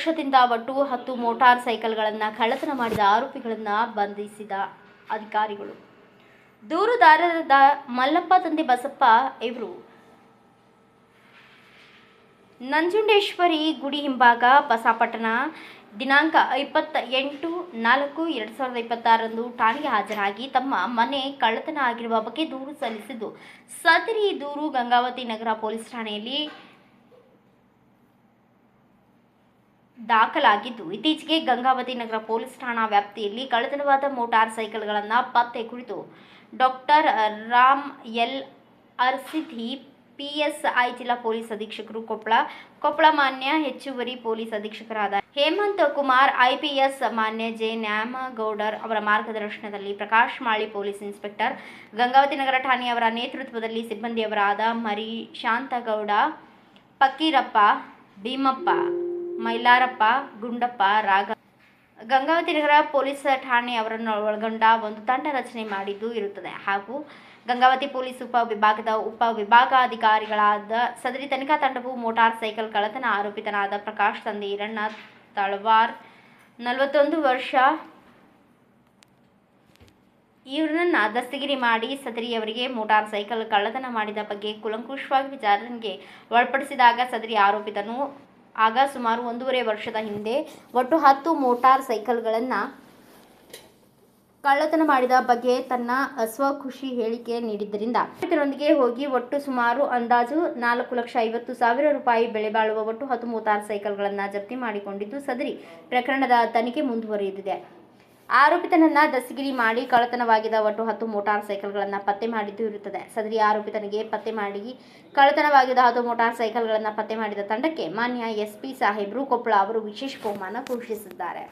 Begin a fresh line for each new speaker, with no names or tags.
ವರ್ಷದಿಂದ ಒಟ್ಟು 10 ಮೋಟಾರ್ ಸೈಕಲ್ಗಳನ್ನು ಕಳ್ಳತನ ಮಾಡಿದ ಆರೋಪಿಗಳನ್ನು ಬಂಧಿಸಿದ ಅಧಿಕಾರಿಗಳು. ದೂರುದಾರರಾದ ಮಲ್ಲಪ್ಪ ತಂದೆ ಬಸಪ್ಪ ಇವರು ನಂಜುಂಡೇಶ್ವರಿ ಗುಡಿ ಹಿಂಭಾಗ ಬಸಾಪಟ್ಟಣ ದಿನಾಂಕ 28/4/2026 ಠಾಣೆಗೆ ಹಾಜರಾಗಿ ತಮ್ಮ ಮನೆ ಕಳ್ಳತನ ಆಗಿರುವ ಬಗ್ಗೆ ದೂರು ಸಲ್ಲಿಸಿದ್ದು, ಸದರಿ ದೂರು ಗಂಗಾವತಿ ನಗರ ಪೊಲೀಸ್ ಠಾಣೆಯಲ್ಲಿ ದಾಖಲಾಗಿದ್ದು, ಇತ್ತೀಚೆಗೆ ಗಂಗಾವತಿ ನಗರ ಪೊಲೀಸ್ ಠಾಣಾ ವ್ಯಾಪ್ತಿಯಲ್ಲಿ ಕಳ್ಳತನವಾದ ಮೋಟಾರ್ ಸೈಕಲ್ಗಳನ್ನು ಪತ್ತೆ ಕುರಿತು ಡಾಕ್ಟರ್ ರಾಮ್ ಎಲ್ ಅರ್ಸಿಧಿ PSI ಜಿಲ್ಲಾ ಪೊಲೀಸ್ ಅಧೀಕ್ಷಕರು ಕೊಪ್ಪಳ ಮಾನ್ಯ ಹೆಚ್ಚುವರಿ ಪೊಲೀಸ್ ಅಧೀಕ್ಷಕರಾದ ಹೇಮಂತ್ ಕುಮಾರ್ IPS ಮಾನ್ಯ ಜೆ ನ್ಯಾಮಗೌಡರ್ ಅವರ ಮಾರ್ಗದರ್ಶನದಲ್ಲಿ ಪ್ರಕಾಶ್ ಮಾಳಿ ಪೊಲೀಸ್ ಇನ್ಸ್ಪೆಕ್ಟರ್ ಗಂಗಾವತಿ ನಗರ ಠಾಣೆಯವರ ನೇತೃತ್ವದಲ್ಲಿ ಸಿಬ್ಬಂದಿಯವರಾದ ಮರಿ ಶಾಂತಗೌಡ, ಫಕೀರಪ್ಪ, ಭೀಮಪ್ಪ, ಮೈಲಾರಪ್ಪ, ಗುಂಡಪ್ಪ, ರಾಘ ಗಂಗಾವತಿ ನಗರ ಪೊಲೀಸ್ ಠಾಣೆ ಅವರನ್ನು ಒಳಗೊಂಡ ಒಂದು ತಂಡ ರಚನೆ ಮಾಡಿದ್ದು ಇರುತ್ತದೆ ಹಾಗೂ ಗಂಗಾವತಿ ಪೊಲೀಸ್ ಉಪವಿಭಾಗಾಧಿಕಾರಿಗಳಾದ ಸದರಿ ತನಿಖಾ ತಂಡವು ಮೋಟಾರ್ ಸೈಕಲ್ ಕಳ್ಳತನ ಆರೋಪಿತನಾದ ಪ್ರಕಾಶ್ ತಂದೆ ಈರಣ್ಣ ತಳವಾರ್ 41 ವರ್ಷ ಇವರನ್ನ ದಸ್ತಗಿರಿ ಮಾಡಿ ಸದರಿಯವರಿಗೆ ಮೋಟಾರ್ ಸೈಕಲ್ ಕಳ್ಳತನ ಮಾಡಿದ ಬಗ್ಗೆ ಕೂಲಂಕುಷವಾಗಿ ವಿಚಾರಣೆಗೆ ಒಳಪಡಿಸಿದಾಗ ಸದರಿ ಆರೋಪಿತನು ಆಗ ಸುಮಾರು 1.5 ವರ್ಷದ ಹಿಂದೆ ಒಟ್ಟು 10 ಮೋಟಾರ್ ಸೈಕಲ್ಗಳನ್ನು ಕಳ್ಳತನ ಮಾಡಿದ ಬಗ್ಗೆ ತನ್ನ ಸ್ವಖುಷಿ ಹೇಳಿಕೆ ನೀಡಿದ್ದರಿಂದ ಇದರೊಂದಿಗೆ ಹೋಗಿ ಒಟ್ಟು ಸುಮಾರು ಅಂದಾಜು 4,50,000 ರೂಪಾಯಿ ಬೆಲೆ ಬಾಳುವ ಒಟ್ಟು 10 ಮೋಟಾರ್ ಸೈಕಲ್ಗಳನ್ನು ಜಪ್ತಿ ಮಾಡಿಕೊಂಡಿದ್ದು, ಸದರಿ ಪ್ರಕರಣದ ತನಿಖೆ ಮುಂದುವರಿದಿದೆ. ಆರೋಪಿತನನ್ನ ದಸ್ತಗಿರಿ ಮಾಡಿ ಕಳ್ಳತನವಾಗಿದ್ದ ಒಟ್ಟು 10 ಮೋಟಾರ್ ಸೈಕಲ್ಗಳನ್ನು ಪತ್ತೆ ಮಾಡಿದ್ದು ಇರುತ್ತದೆ. ಸದರಿ ಆರೋಪಿತನಿಗೆ ಪತ್ತೆ ಮಾಡಿ ಕಳ್ಳತನವಾಗಿದ್ದ 10 ಮೋಟಾರ್ ಸೈಕಲ್ಗಳನ್ನು ಪತ್ತೆ ಮಾಡಿದ ತಂಡಕ್ಕೆ ಮಾನ್ಯ SP ಸಾಹೇಬ್ರು ಕೊಪ್ಪಳ ಅವರು ವಿಶೇಷ ಬಹುಮಾನ ಘೋಷಿಸಿದ್ದಾರೆ.